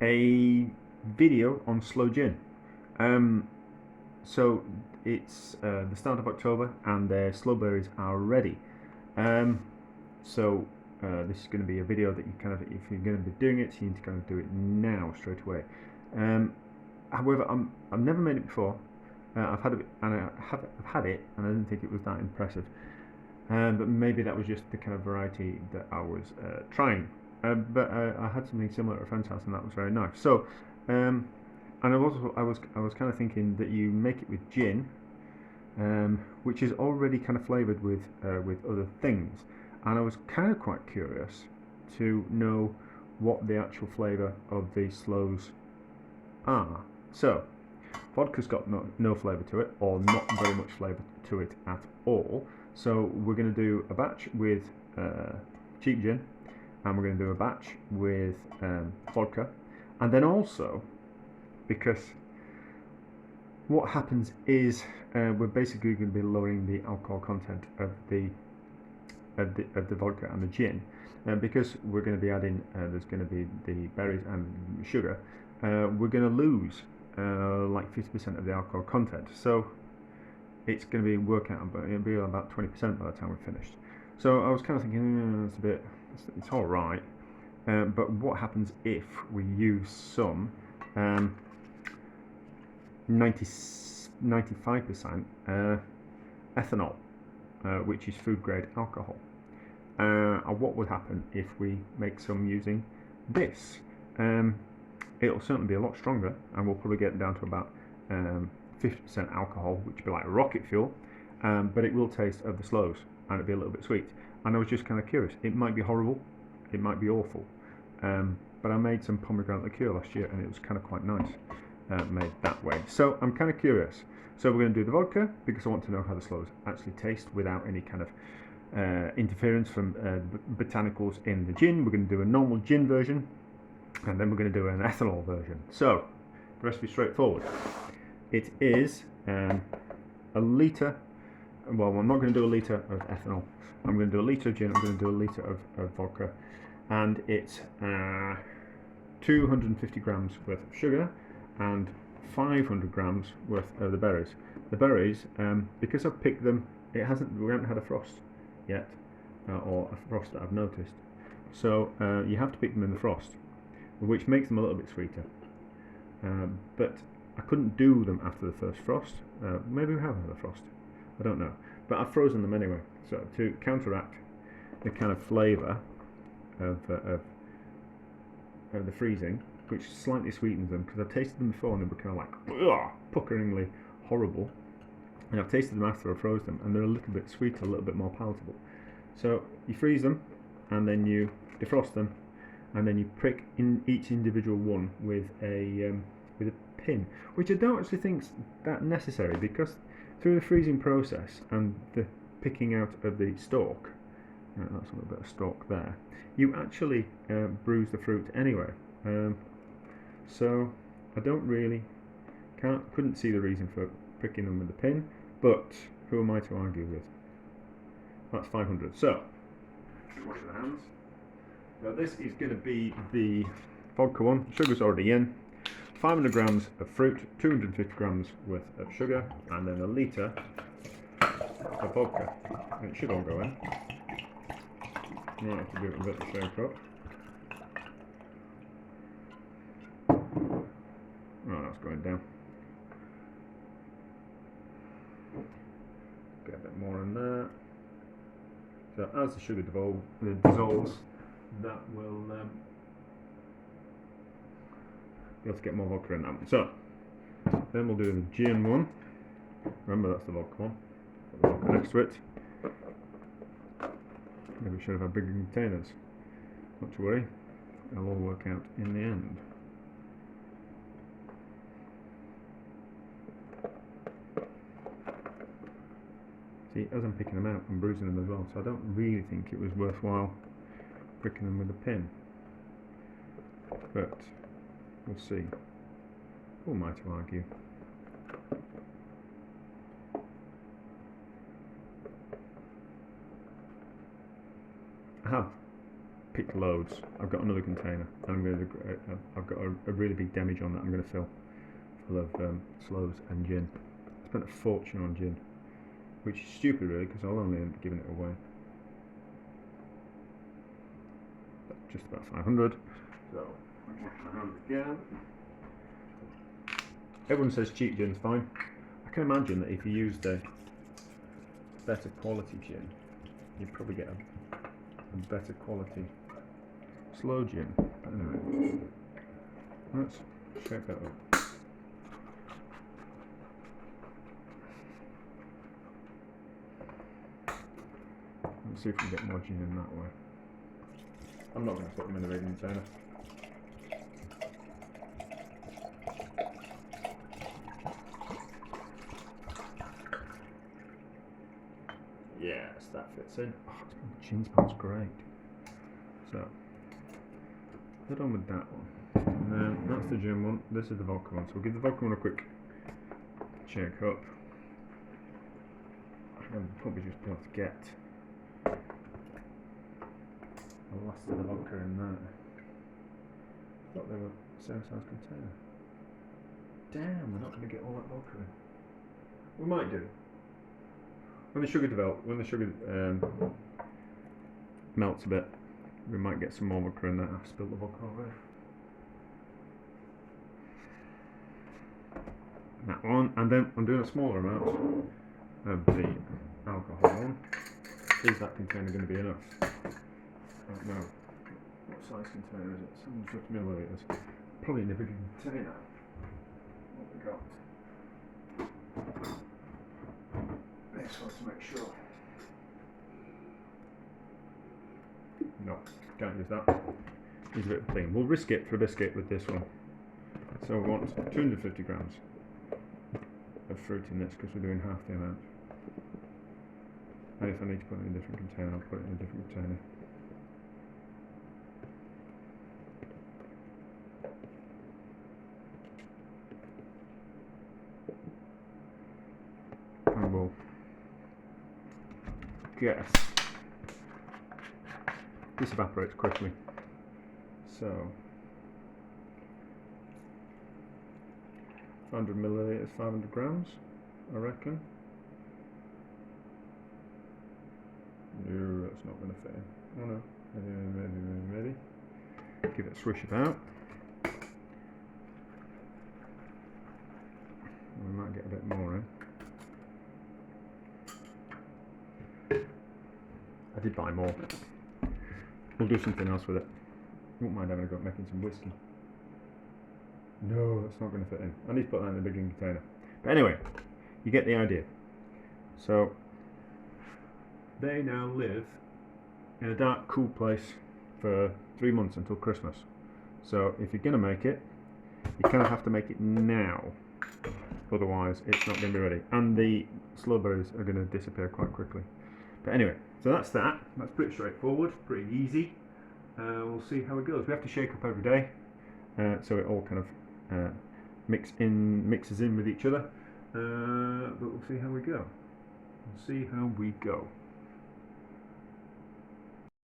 a video on Sloe Gin. So it's the start of October and their Sloe Berries are ready. So this is going to be a video that you kind of, if you're going to be doing it, you need to kind of do it now, straight away. However, I've never made it before. I've had it, and I've had it, and I didn't think it was that impressive. But maybe that was just the kind of variety that I was trying. But I had something similar at a friend's house, and that was very nice. So, and I was kind of thinking that you make it with gin, which is already kind of flavoured with other things, and I was kind of quite curious to know what the actual flavour of these sloes are. So, vodka's got no flavour to it, or not very much flavour to it at all. So we're going to do a batch with cheap gin, and we're going to do a batch with vodka, and then also, because what happens is we're basically going to be lowering the alcohol content of the vodka and the gin, because we're going to be adding there's going to be the berries and sugar. We're going to lose like 50% of the alcohol content, so it's going to be work out, but it'll be about 20% by the time we're finished. So I was kind of thinking, it's all right, but what happens if we use some 95% ethanol, which is food grade alcohol? What would happen if we make some using this? It'll certainly be a lot stronger, and we'll probably get down to about 50% alcohol, which would be like rocket fuel, but it will taste of the sloes, and it'll be a little bit sweet. And I was just kind of curious. It might be horrible, it might be awful, but I made some pomegranate liqueur last year, and it was kind of quite nice made that way. So I'm kind of curious. So we're going to do the vodka because I want to know how the sloes actually taste without any kind of interference from botanicals in the gin. We're going to do a normal gin version, and then we're going to do an ethanol version. So the recipe is straightforward. It is a litre. Well, I'm not going to do a litre of ethanol. I'm going to do a litre of gin. I'm going to do a litre of vodka, and it's 250 grams worth of sugar and 500 grams worth of the berries. The berries, because I've picked them, we haven't had a frost yet, or a frost that I've noticed. So you have to pick them in the frost, which makes them a little bit sweeter. But I couldn't do them after the first frost. Maybe we have had a frost, I don't know. But I've frozen them anyway, so to counteract the kind of flavour of the freezing, which slightly sweetens them, because I've tasted them before and they were kind of like puckeringly horrible, and I've tasted them after I froze them, and they're a little bit sweeter, a little bit more palatable. So you freeze them, and then you defrost them, and then you prick in each individual one with a pin, which I don't actually think is that necessary, because through the freezing process and the picking out of the stalk, that's a little bit of stalk there, you actually bruise the fruit anyway. So I couldn't see the reason for pricking them with a pin, but who am I to argue with? That's 500. So wash the hands. Now this is going to be the vodka one. Sugar's already in. 500 grams of fruit, 250 grams worth of sugar, and then a litre of vodka. And it should all go in. Might have to do it a bit of shake up. Oh, that's going down. Get a bit more in there. So as the sugar dissolves, that will be able to get more vodka in that one. So then we'll do the gin one. Remember, that's the vodka one. Put the vodka next to it. Maybe we should have had bigger containers. Not to worry, it'll all work out in the end. See, as I'm picking them out, I'm bruising them as well, so I don't really think it was worthwhile pricking them with a pin. But we'll see. Who am I to argue? I have picked loads. I've got another container, and I'm going to. I've got a really big demi on that I'm going to fill full of sloes and gin. I spent a fortune on gin, which is stupid really, because I'll only end up giving it away. Just about 500. So I'll wash my hands again. Everyone says cheap gin's fine. I can imagine that if you used a better quality gin, you'd probably get a better quality sloe gin. But anyway, let's shake that up. Let's see if we can get more gin in that way. I'm not going to put them in the big container. Yes, that fits in. Oh, gin smells great. So, head on with that one. And then that's the gin one. This is the vodka one. So we'll give the vodka one a quick shake up. And probably just be able to get the last of the vodka in there. I thought they were the same size container. Damn, we're not going to get all that vodka in. We might do. When the sugar melts a bit, we might get some more vodka in there. I've spilled the vodka already. That one, and then I'm doing a smaller amount of the alcohol one. Is that container going to be enough? I don't know. What size container is it? 750 millilitres. Probably in a bigger container. What we got? This one to make sure. No, can't use that. Use a bit of thing. We'll risk it for a biscuit with this one. So we want 250 grams of fruit in this because we're doing half the amount. And if I need to put it in a different container, I'll put it in a different container. And we'll guess. This evaporates quickly. So 100 millilitres, 500 grams, I reckon. No, that's not going to fit in. Oh no, maybe. Give it a swish about. We might get a bit more in. I did buy more. We'll do something else with it. Won't mind having a go at making some whiskey. No, that's not going to fit in. I need to put that in a bigger container. But anyway, you get the idea. So, they now live in a dark, cool place for 3 months until Christmas. So, if you're going to make it, you kind of have to make it now. Otherwise, it's not going to be ready. And the sloe berries are going to disappear quite quickly. But anyway, so that's that. That's pretty straightforward, pretty easy. We'll see how it goes. We have to shake up every day, so it all kind of mixes in with each other. But we'll see how we go. We'll see how we go.